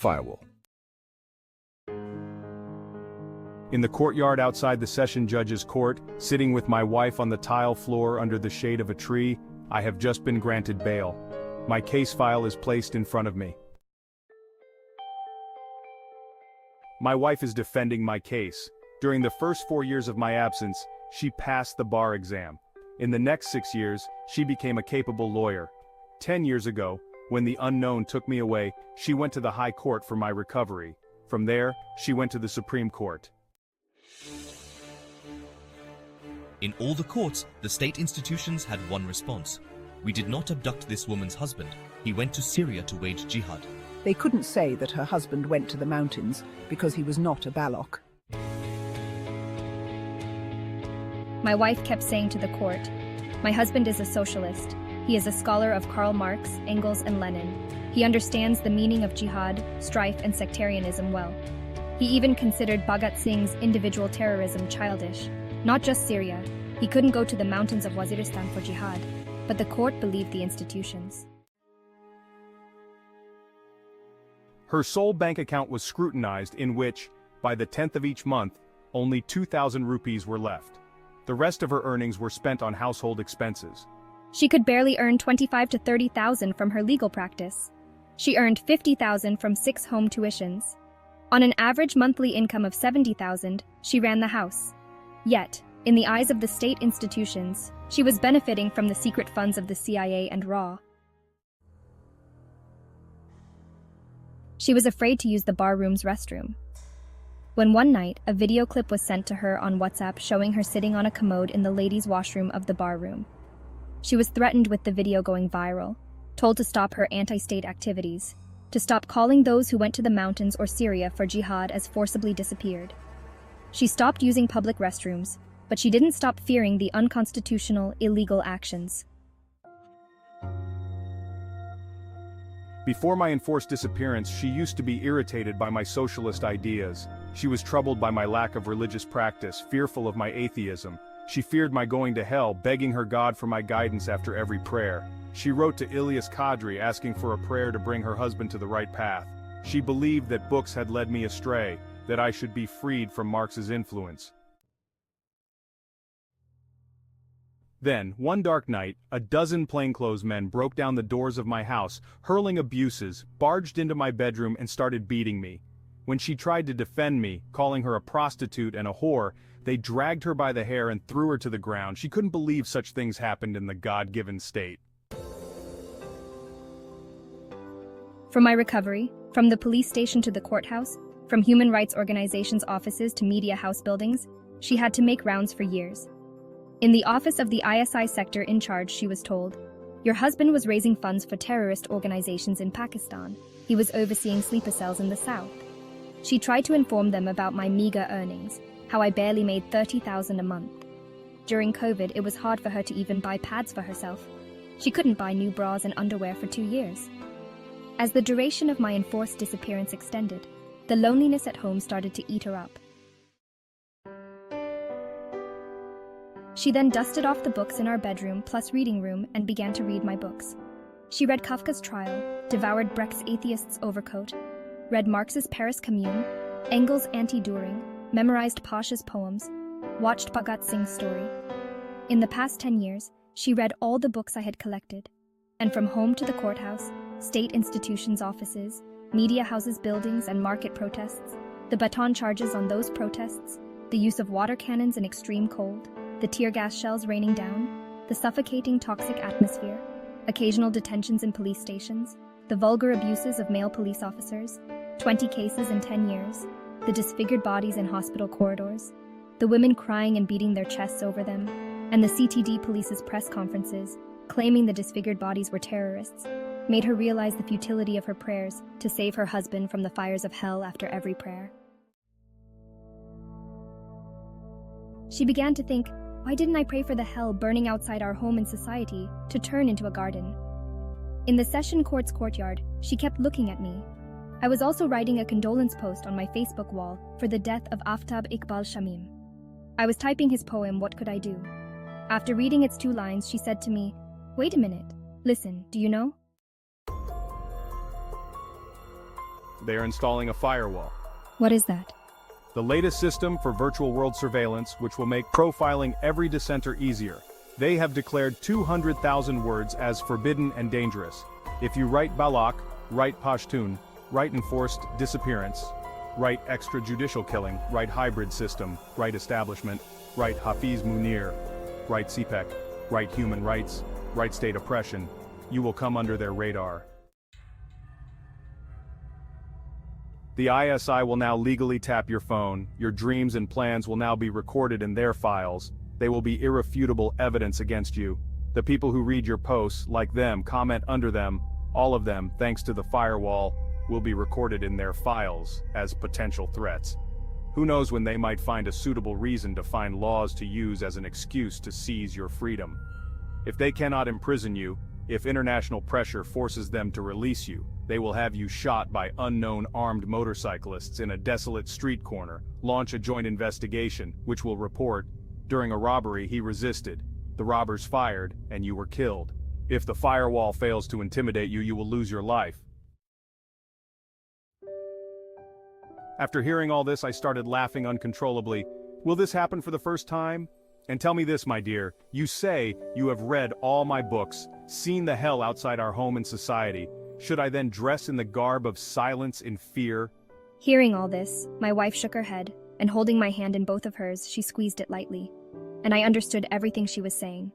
Firewall. In the courtyard outside the session judge's court, sitting with my wife on the tile floor under the shade of a tree, I have just been granted bail. My case file is placed in front of me. My wife is defending my case. During the first 4 years of my absence, she passed the bar exam. In the next 6 years, she became a capable lawyer. 10 years ago, when the unknown took me away, she went to the High Court for my recovery. From there, she went to the Supreme Court. In all the courts, the state institutions had one response. We did not abduct this woman's husband. He went to Syria to wage jihad. They couldn't say that her husband went to the mountains because he was not a Balok. My wife kept saying to the court, "My husband is a socialist. He is a scholar of Karl Marx, Engels, and Lenin. He understands the meaning of jihad, strife, and sectarianism well. He even considered Bhagat Singh's individual terrorism childish. Not just Syria. He couldn't go to the mountains of Waziristan for jihad, but the court believed the institutions." Her sole bank account was scrutinized, in which, by the 10th of each month, only 2,000 rupees were left. The rest of her earnings were spent on household expenses. She could barely earn 25 to 30,000 from her legal practice. She earned 50,000 from 6 home tuitions. On an average monthly income of 70,000, she ran the house. Yet, in the eyes of the state institutions, she was benefiting from the secret funds of the CIA and RAW. She was afraid to use the barroom's restroom. When one night, a video clip was sent to her on WhatsApp showing her sitting on a commode in the ladies' washroom of the barroom. She was threatened with the video going viral, told to stop her anti-state activities, to stop calling those who went to the mountains or Syria for jihad as forcibly disappeared. She stopped using public restrooms, but she didn't stop fearing the unconstitutional, illegal actions. Before my enforced disappearance, she used to be irritated by my socialist ideas. She was troubled by my lack of religious practice, fearful of my atheism. She feared my going to hell, begging her God for my guidance after every prayer. She wrote to Ilyas Kadri asking for a prayer to bring her husband to the right path. She believed that books had led me astray, that I should be freed from Marx's influence. Then, one dark night, a dozen plainclothes men broke down the doors of my house, hurling abuses, barged into my bedroom and started beating me. When she tried to defend me, calling her a prostitute and a whore, they dragged her by the hair and threw her to the ground. She couldn't believe such things happened in the God-given state. For my recovery, from the police station to the courthouse, from human rights organizations' offices to media house buildings, she had to make rounds for years. In the office of the ISI sector in charge, she was told, "Your husband was raising funds for terrorist organizations in Pakistan. He was overseeing sleeper cells in the south." She tried to inform them about my meager earnings, how I barely made 30,000 a month. During COVID, it was hard for her to even buy pads for herself. She couldn't buy new bras and underwear for 2 years. As the duration of my enforced disappearance extended, the loneliness at home started to eat her up. She then dusted off the books in our bedroom plus reading room and began to read my books. She read Kafka's Trial, devoured Brecht's Atheist's Overcoat, read Marx's Paris Commune, Engels' Anti-Düring, memorized Pasha's poems, watched Bhagat Singh's story. In the past 10 years, she read all the books I had collected, and from home to the courthouse, state institutions' offices, media houses' buildings and market protests, the baton charges on those protests, the use of water cannons in extreme cold, the tear gas shells raining down, the suffocating toxic atmosphere, occasional detentions in police stations, the vulgar abuses of male police officers, 20 cases in 10 years, the disfigured bodies in hospital corridors, the women crying and beating their chests over them, and the CTD police's press conferences, claiming the disfigured bodies were terrorists, made her realize the futility of her prayers to save her husband from the fires of hell after every prayer. She began to think, why didn't I pray for the hell burning outside our home and society to turn into a garden? In the session court's courtyard, she kept looking at me. I was also writing a condolence post on my Facebook wall for the death of Aftab Iqbal Shamim. I was typing his poem, What Could I Do? After reading its 2 lines, she said to me, "Wait a minute. Listen, do you know?" They are installing a firewall. What is that? The latest system for virtual world surveillance, which will make profiling every dissenter easier. They have declared 200,000 words as forbidden and dangerous. If you write Balak, write Pashtun, write enforced disappearance, write extrajudicial killing, write hybrid system, write establishment, write Hafiz Munir, write CPEC, write human rights, write state oppression, you will come under their radar. The ISI will now legally tap your phone, your dreams and plans will now be recorded in their files, they will be irrefutable evidence against you. The people who read your posts, like them, comment under them, all of them, thanks to the firewall, will be recorded in their files as potential threats. Who knows when they might find a suitable reason to find laws to use as an excuse to seize your freedom. If they cannot imprison you, if international pressure forces them to release you, they will have you shot by unknown armed motorcyclists in a desolate street corner, launch a joint investigation, which will report, during a robbery he resisted, the robbers fired, and you were killed. If the firewall fails to intimidate you, you will lose your life. After hearing all this, I started laughing uncontrollably. Will this happen for the first time? And tell me this, my dear, you say you have read all my books, seen the hell outside our home and society. Should I then dress in the garb of silence in fear? Hearing all this, my wife shook her head, and holding my hand in both of hers, she squeezed it lightly. And I understood everything she was saying.